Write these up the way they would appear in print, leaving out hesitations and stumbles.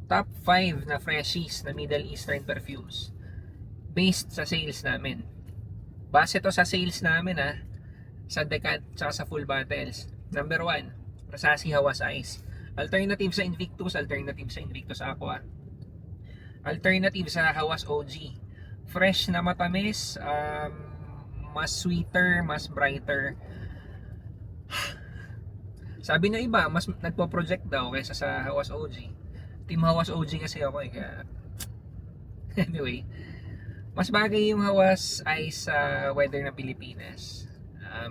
top 5 na freshies na Middle Eastern perfumes based sa sales namin. Base to sa sales namin sa decant tsaka sa full bottles. Number 1, Rasasi Hawas Ice. Alternative sa Invictus, alternative sa Invictus Aqua. Alternative sa Hawas OG. Fresh na matamis, mas sweeter, mas brighter. Sabi ng iba, mas nagpo-project daw kaysa sa Hawas OG. Team Hawas OG kasi ako kaya anyway, mas bagay yung Hawas Ice sa weather ng Pilipinas.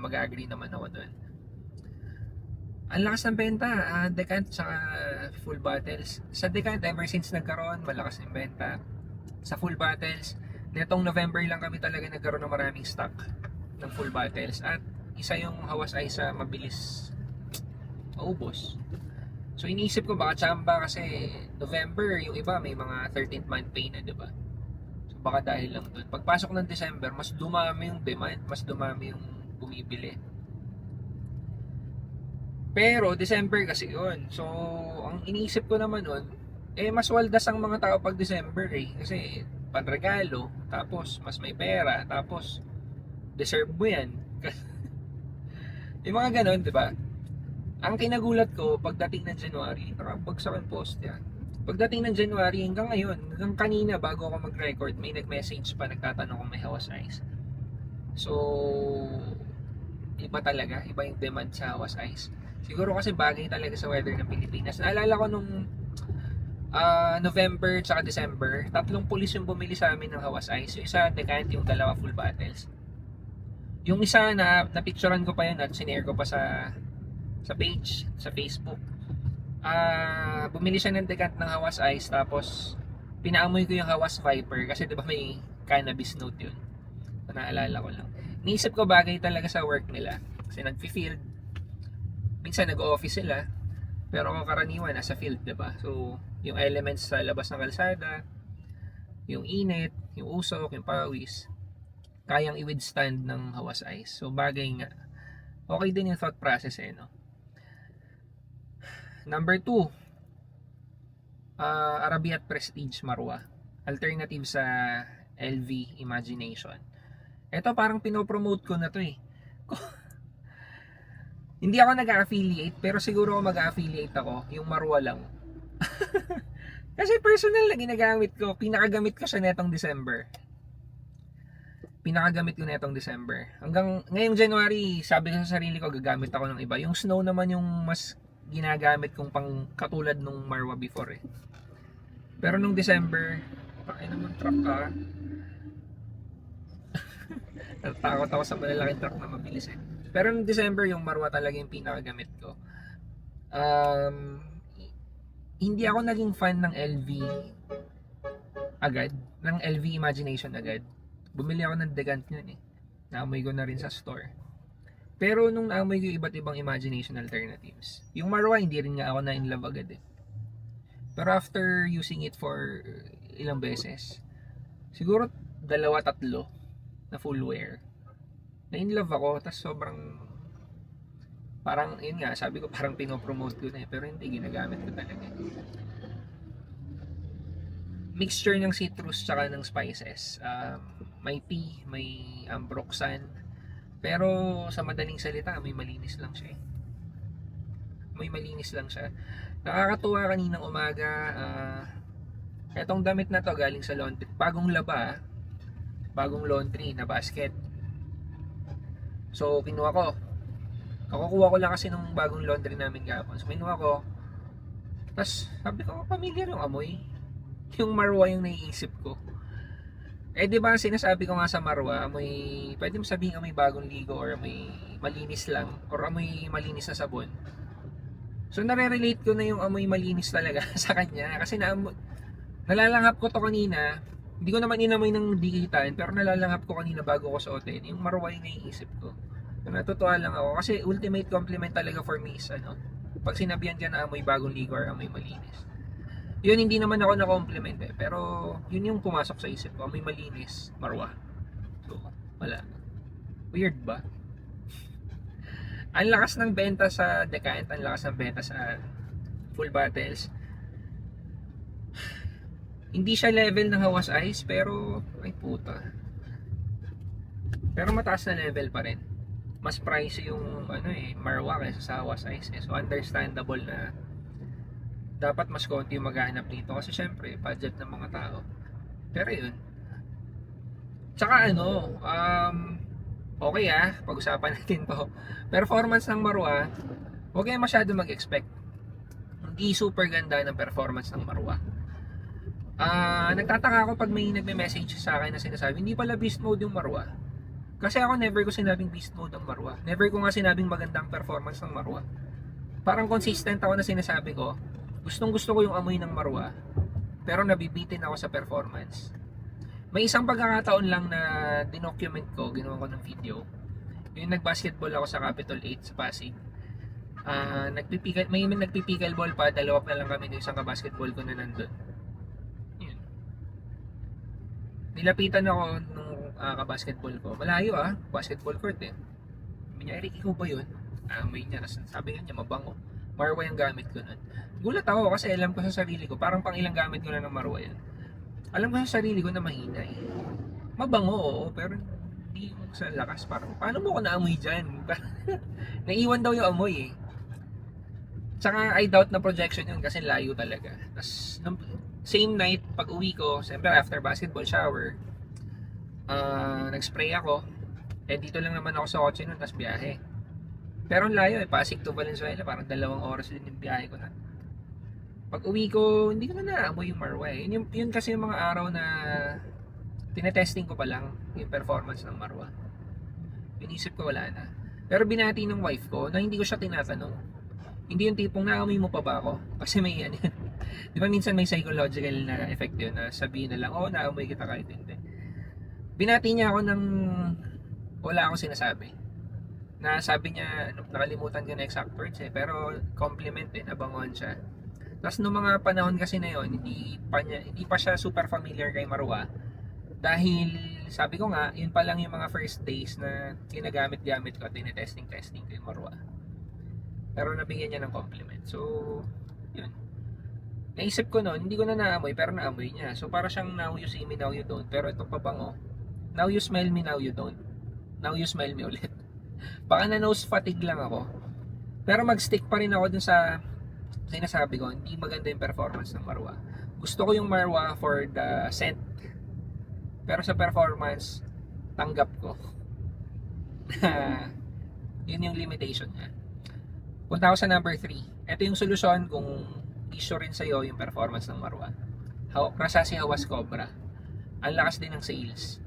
Mag-agree naman ako doon. Ang lakas ng benta, decant tsaka full bottles. Sa decant, ever since nagkaroon, malakas yung benta. Sa full bottles, netong November lang kami talaga nagkaroon ng maraming stock ng full bottles. At isa yung Hawas Ice sa mabilis maubos. So iniisip ko baka tsamba kasi November, yung iba may mga 13th month pay na, diba? So baka dahil lang dun. Pagpasok ng December, mas dumami yung demand, mas dumami yung bumibili. Pero December kasi yun. So ang iniisip ko naman nun, mas waldas ang mga tao pag December kasi panregalo, tapos mas may pera, tapos deserve mo yan. Yung mga ganon, diba? Ang kinagulat ko, pagdating ng January, nakapagsak yung post yan. Pagdating ng January, hanggang ngayon, hanggang kanina bago ako mag-record, may nag-message pa, nagtatanong kung may Hawas Ice. So, iba talaga, iba yung demand sa Hawas Ice. Siguro kasi bagay talaga sa weather ng Pilipinas. Naalala ko nung November tsaka December, 3 pulis yung bumili sa amin ng Hawas Ice. Yung isa decant, yung dalawa full bottles. Yung isa na-picturean ko pa yun at sinare ko pa sa page, sa Facebook. Bumili siya ng decant ng Hawas Ice, tapos pinaamoy ko yung Hawas Viper kasi 'di ba may cannabis note yun. Naalala ko lang. Niisip ko bagay talaga sa work nila kasi nagfi-field. Minsan nag-office sila, pero karaniwan nasa field, 'di ba? So, yung elements sa labas ng kalsada, yung init, yung usok, yung pawis, kayang i-withstand ng Hawas Ice. So, bagay nga. Okay din yung thought process no? Number 2, Arabiat Prestige Marwa. Alternative sa LV Imagination. Ito parang pinopromote ko na to Hindi ako nag-affiliate, pero siguro mag-affiliate ako, yung Marwa lang. Kasi personal na ginagamit ko, pinakagamit ko siya netong December. Hanggang ngayong January, sabi ko sa sarili ko, gagamit ako ng iba. Yung Snow naman yung mas ginagamit kong pang katulad nung Marwa before Pero nung December, ay naman truck Natatakot ako sa malalaking truck na mabilis Pero nung December, yung Marwa talaga yung pinakagamit ko. Hindi ako naging fan ng LV agad, ng LV Imagination agad. Bumili ako ng Decant yun Naamoy ko na rin sa store. Pero nung naamoy ko yung iba't ibang Imagination alternatives, yung Marwa hindi rin nga ako na in love agad Pero after using it for ilang beses, siguro 2-3 na full wear, na in love ako. Tas sobrang, parang yun nga, sabi ko parang pinopromote ko na pero hindi, ginagamit ko talaga mixture ng citrus tsaka ng spices. May tea, may ambroxan, pero sa madaling salita, may malinis lang siya Nakakatuwa kaninang umaga, etong damit na to galing sa laundry, bagong laundry na basket. So kinuha ko, kakukuha ko lang kasi nung bagong laundry namin kahapon. So kinuha ko, tapos sabi ko, familiar yung amoy. Yung Marwa yung naiisip ko. Di ba sinasabi ko nga sa Marwa, amoy, pwede mo sabihin amoy bagong ligo or amoy malinis lang or amoy malinis na sabon. So nare-relate ko na yung amoy malinis talaga sa kanya kasi nalalanghap ko to kanina. Hindi ko naman inamoy ng dikitan, pero nalalanghap ko kanina bago ko suotin. Yung Marwa yung naiisip ko. So natutuwa lang ako kasi ultimate compliment talaga for me is pag sinabihan ka na amoy bagong ligo or amoy malinis. Yun, hindi naman ako na-compliment pero yun yung pumasok sa isip ko, amoy malinis, Marwa. So, wala. Weird ba? Ang lakas ng benta sa decant, ang lakas ng benta sa full bottles. Hindi siya level ng Hawas Ice, pero ay puta. Pero mataas na level pa rin. Mas pricey yung Marwa kaysa sa Hawas Ice. So understandable na dapat mas konti yung maghanap dito kasi syempre budget ng mga tao. Pero yun. Tsaka okay pag-usapan natin to. Performance ng Marwa, huwag kayo masyado mag-expect. Hindi super ganda ng performance ng Marwa. Nagtataka ako pag may nagme-message sa akin na sinasabi, hindi pala beast mode yung Marwa. Kasi ako never ko sinabing beast mode ang Marwa. Never ko nga sinabing magandang performance ng Marwa. Parang consistent ako na sinasabi ko, gustong gusto ko yung amoy ng Marwa, pero nabibitin ako sa performance. May isang pagkakataon lang na dinocument ko, ginawa ko ng video. Yung nag-basketball ako sa Capital 8 sa Pasig. May nagpipikal ball pa, dalawa pa lang kami ng isang basketball ko na nandun. Yun. Nilapitan ako nung kabasketball ko. Malayo basketball court eh. Sabi niya, Eric, ikaw ba yun? May niya. Sabi niya, mabango. Marwa yung gamit ko nun. Gulat ako kasi alam ko sa sarili ko, parang pang ilang gamit ko na ng Marwa yan. Alam ko sa sarili ko na mahina eh. Mabango, oo, pero hindi mo sa lakas. Parang, paano mo ko naamoy dyan? Naiwan daw yung amoy eh. Tsaka I doubt na projection yun kasi layo talaga. Tapos, same night, pag uwi ko, siyempre after basketball shower, nag-spray ako. Dito lang naman ako sa kotse nun, tapos biyahe. Pero ang layo Pasig to Valenzuela, parang 2 oras din yung biyahe ko na. Pag uwi ko, hindi ko na naamoy yung Marwa eh. Yun kasi yung mga araw na tinetesting ko pa lang yung performance ng Marwa. Inisip ko wala na. Pero binati ng wife ko na hindi ko siya tinatanong. Hindi yung tipong naamoy mo pa ba ako? Kasi may yan. Di ba minsan may psychological na effect yun na sabihin na lang, naamoy kita kahit hindi. Binati niya ako ng wala akong sinasabi. Na sabi niya, nakalimutan ko na exact words pero compliment nabangon siya. Tapos nung mga panahon kasi na yun, hindi pa siya super familiar kay Marwa. Dahil sabi ko nga, yun pa lang yung mga first days na ginagamit-gamit ko at tinetesting kay Marwa. Pero nabigyan niya ng compliment. So, yun. Naisip ko noon, hindi ko na naamoy pero naamoy niya. So para siyang now you see me, now you don't. Pero itong pabango, now you smell me, now you don't. Now you smell me ulit. Baka na nose fatigue lang ako. Pero mag-stick pa rin ako dun sa sinasabi ko, hindi maganda yung performance ng Marwa. Gusto ko yung Marwa for the scent. Pero sa performance, tanggap ko. Yun yung limitation niya. Punta ako sa number 3. Ito yung solusyon kung issue rin sa'yo yung performance ng Marwa. Rasasi Hawas Cobra. Ang lakas din ng sales.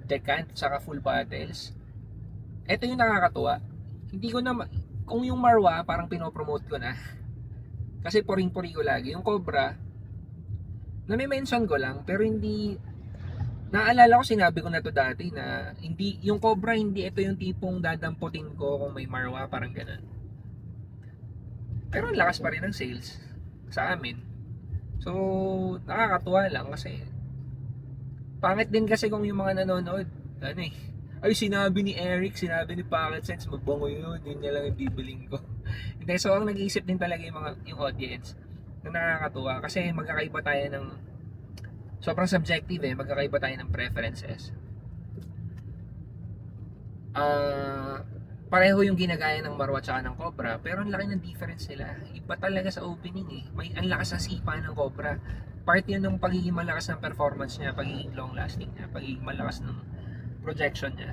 Decant saka full bottles. Ito yung nakakatuwa. Hindi ko na kung yung Marwa parang pinopromote ko na. Kasi puring-puri ko lagi. Yung Cobra, nami-mention ko lang pero hindi naalala ko sinabi ko na to dati na hindi yung Cobra hindi ito yung tipong dadamputin ko kung may Marwa parang ganun. Pero ang lakas pa rin ng sales sa amin. So nakakatuwa lang kasi pangit din kasi kung yung mga nanonood ay sinabi ni Eric, sinabi ni Pocket Sense mabango yun niya lang yung bibiling ko. Hindi, so ang nag-iisip din talaga yung audience na nakakatuwa kasi magkakaiba tayo ng sobrang subjective magkakaiba tayo ng preferences. Pareho yung ginagaya ng Marwa tsaka ng Cobra pero ang laki ng difference nila. Iba talaga sa opening may ang lakas ng sipa ng Cobra. Part yun ng pagiging malakas ng performance niya, pagiging long lasting niya, pagiging malakas ng projection niya.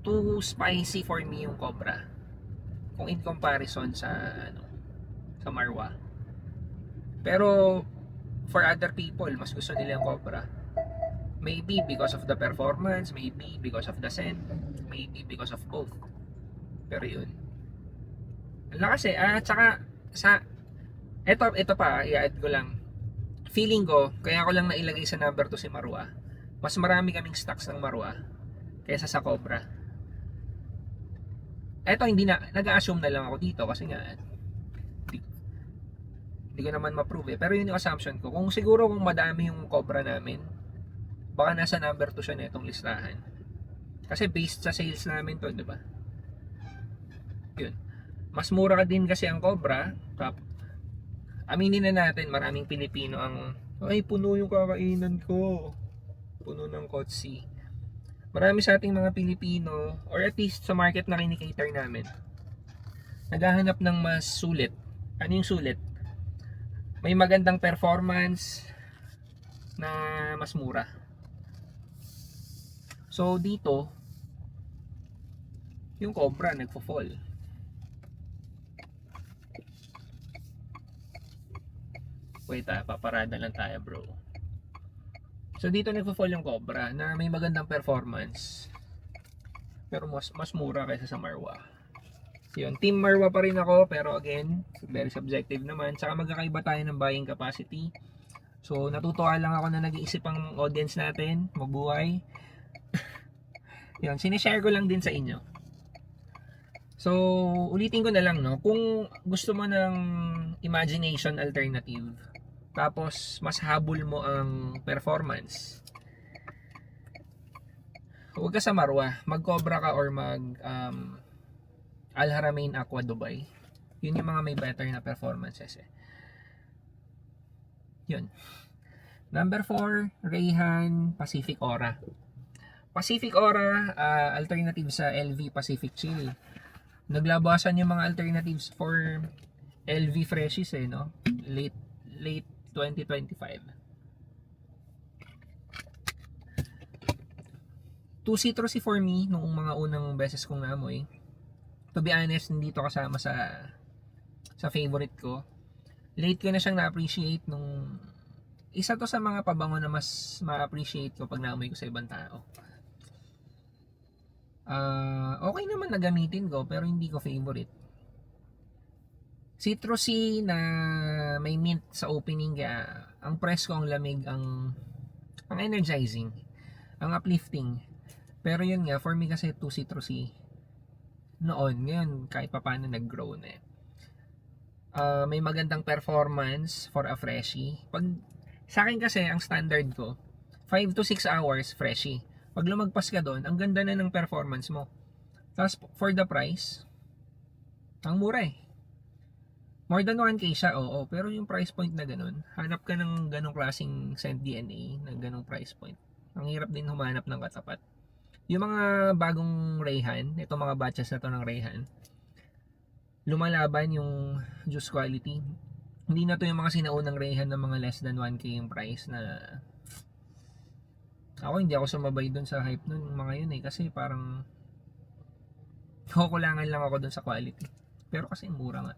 Too spicy for me yung Cobra kung in comparison sa Marwa. Pero for other people, mas gusto nila yung Cobra. Maybe because of the performance, maybe because of the scent, maybe because of both. Pero yun. Ang lakas tsaka ito pa, i-add ko lang. Feeling ko, kaya ko lang nailagay sa number 2 si Marwa. Mas marami kaming stocks ng Marwa kaysa sa Cobra. Eto hindi na, nag-assume na lang ako dito kasi nga hindi ko naman ma-prove pero yun yung assumption ko. Kung siguro kung madami yung Cobra namin, baka nasa number 2 siya na itong listahan. Kasi based sa sales namin to, di ba? Yun. Mas mura din kasi ang Cobra. aminin na natin, maraming Pilipino ang, ay, puno yung kakainan ko. Puno ng kotsi. Marami sa ating mga Pilipino, or at least sa market na kinikater namin, naghahanap ng mas sulit. Ano yung sulit? May magandang performance na mas mura. So dito, yung Cobra nagfo-fall. Wait, paparada lang tayo, bro. So dito nagfo-fall yung Cobra na may magandang performance, pero mas mura kaysa sa Marwa. Yun, team Marwa pa rin ako, pero again, very subjective naman. Saka magkakaiba tayo ng buying capacity. So natutuwa lang ako na nag-iisip ang audience natin, mabuhay. Yun, sinishare ko lang din sa inyo. So ulitin ko na lang, no, kung gusto mo ng imagination alternative, tapos mas habol mo ang performance, huwag ka sa Marwa, mag Cobra ka or mag Al Haramain Aqua Dubai. Yun yung mga may better na performances eh. Yun. Number 4, Rayhan Pacific Aura. Pacific Aura, alternative sa LV Pacific Chill. Naglabasan yung mga alternatives for LV Freshies eh, no? Late 2025. Too citrusy for me nung mga unang beses kong naamoy. To be honest, hindi to kasama sa favorite ko. Late ko na siyang na-appreciate nung isa to sa mga pabango na mas ma-appreciate ko pag naamoy ko sa ibang tao. Okay naman na gamitin ko pero hindi ko favorite. Citrusy na may mint sa opening, kaya ang presko, ang lamig, ang energizing, ang uplifting. Pero yun nga, for me kasi too citrusy noon. Ngayon kahit papaano nag-grow na eh. May magandang performance for a freshie. Pag sa akin kasi ang standard ko 5 to 6 hours freshie. Pag lumagpas ka doon, ang ganda na ng performance mo. Tapos for the price, ang mura eh. More than 1k siya, oo. Pero yung price point na ganun, hanap ka ng ganung klaseng scent DNA na ganung price point. Ang hirap din humanap ng katapat. Yung mga bagong Rayhan, itong mga batches na to ng Rayhan, lumalaban yung juice quality. Hindi na to yung mga sinaunang Rayhan na mga less than 1k yung price na hindi ako sumabay dun sa hype nun mga yun eh, kasi parang kukulangan lang ako dun sa quality. Pero kasi mura nga.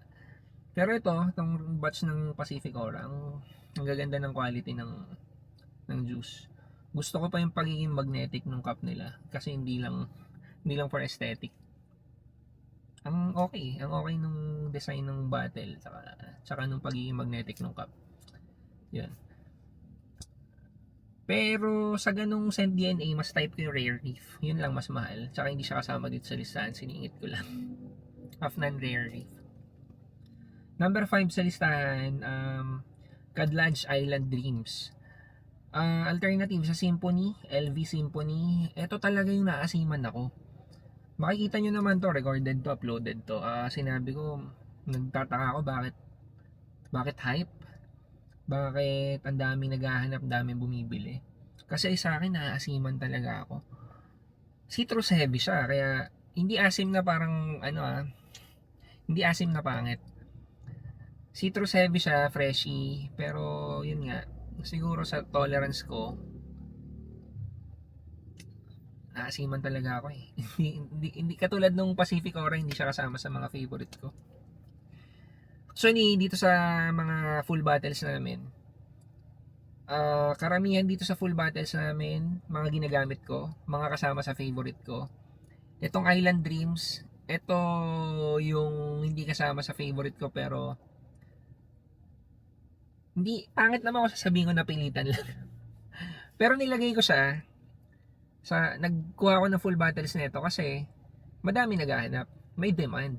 Pero itong batch ng Pacific Aura, ang gaganda ng quality ng juice. Gusto ko pa yung pagiging magnetic ng cup nila kasi hindi lang for aesthetic. Ang okay nung design ng bottle tsaka nung pagiging magnetic ng cup. Yan. Pero sa ganung scent DNA, mas type ko yung Rare Reef. Yun lang mas mahal. Tsaka hindi siya kasama dito sa listahan, siningit ko lang. Afnan Rare Reef. Number 5 sa listahan, Cadlange Island Dreams. Alternative sa Symphony, LV Symphony. Ito talaga yung naasiman ako. Makikita nyo naman to, recorded to, uploaded to. Sinabi ko, nagtataka ako bakit hype? Bakit ang daming naghahanap, daming bumibili? Kasi sa akin naaasiman talaga ako. Citrus heavy siya, kaya hindi asim na parang hindi asim na pangit. Citrus heavy siya, freshy, pero yun nga, siguro sa tolerance ko, naasiman talaga ako eh. hindi katulad nung Pacific Aura, hindi siya kasama sa mga favorite ko. Actually, dito sa mga full bottles namin, karamihan dito sa full bottles namin, mga ginagamit ko, mga kasama sa favorite ko. Itong Island Dreams, ito yung hindi kasama sa favorite ko, pero hindi, pangit naman ako sasabihin ko, napilitan lang. Pero nilagay ko siya nagkuha ko ng full bottles nito kasi madami naghahanap, may demand.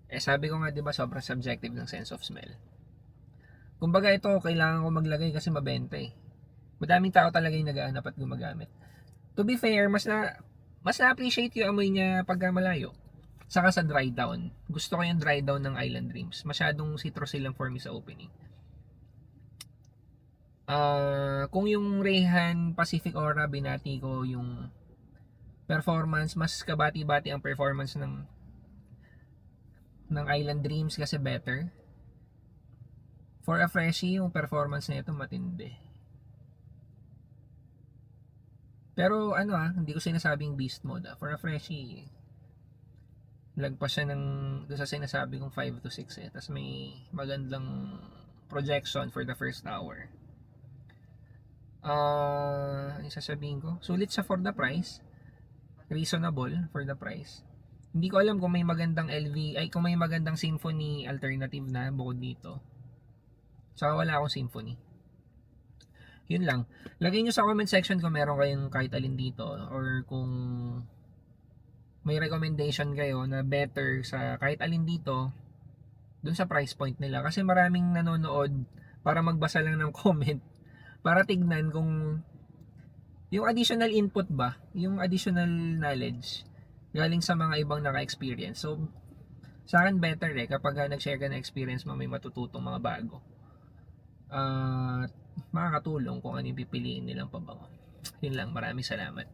Sabi ko nga, di ba, sobrang subjective ng sense of smell. Kumbaga ito, kailangan ko maglagay kasi mabenta eh. Madaming tao talaga yung naghahanap at gumagamit. To be fair, mas na-appreciate yung amoy niya pagka malayo. Saka sa dry down. Gusto ko yung dry down ng Island Dreams. Masyadong citrusy lang for me sa opening. Kung yung Reyhan Pacific Aura, binati ko yung performance. Mas kabati-bati ang performance ng Island Dreams kasi better. For a freshie, yung performance na ito matindi. Pero hindi ko sinasabing beast mode. For a freshie, lagpas siya doon sa sinasabi kong 5 to 6 eh. Tapos may magandang projection for the first hour. Ano sasabihin ko? Sulit siya for the price. Reasonable for the price. Hindi ko alam kung may magandang kung may magandang symphony alternative na bukod dito. Saka wala akong symphony. Yun lang. Lagay nyo sa comment section kung meron kayong kahit alin dito or kung may recommendation kayo na better sa kahit alin dito dun sa price point nila. Kasi maraming nanonood para magbasa lang ng comment para tignan kung yung additional input ba, yung additional knowledge galing sa mga ibang naka-experience. So, sa akin better kapag nag-share ka ng experience mo, may matututong mga bago. Makakatulong kung ano yung pipiliin nilang pabango. Yun lang, maraming salamat.